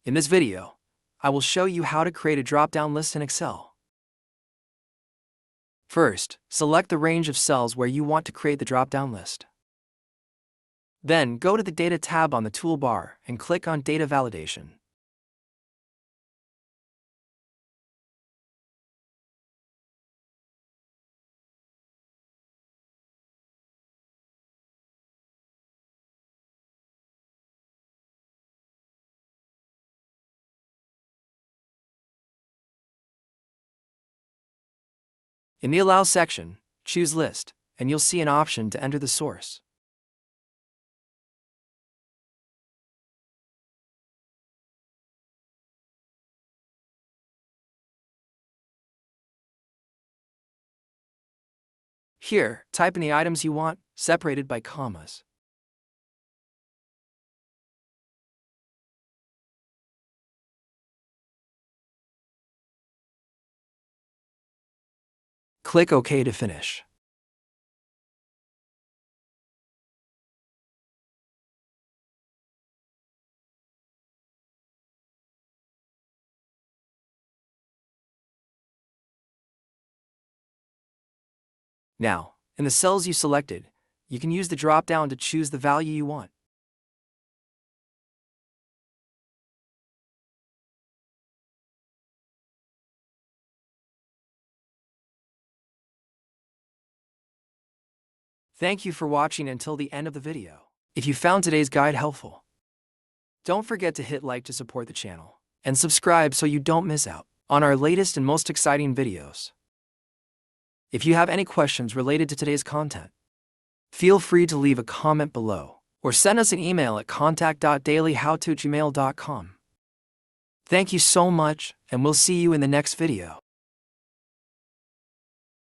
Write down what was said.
In this video, I will show you how to create a drop-down list in Excel. First, select the range of cells where you want to create the drop-down list. Then, go to the Data tab on the toolbar and click on Data Validation. In the Allow section, choose List, and you'll see an option to enter the source. Here, type in the items you want, separated by commas. Click OK to finish. Now, in the cells you selected, you can use the drop-down to choose the value you want. Thank you for watching until the end of the video. If you found today's guide helpful, don't forget to hit like to support the channel, and subscribe so you don't miss out on our latest and most exciting videos. If you have any questions related to today's content, feel free to leave a comment below or send us an email at contact.dailyhowto@gmail.com. Thank you so much, and we'll see you in the next video.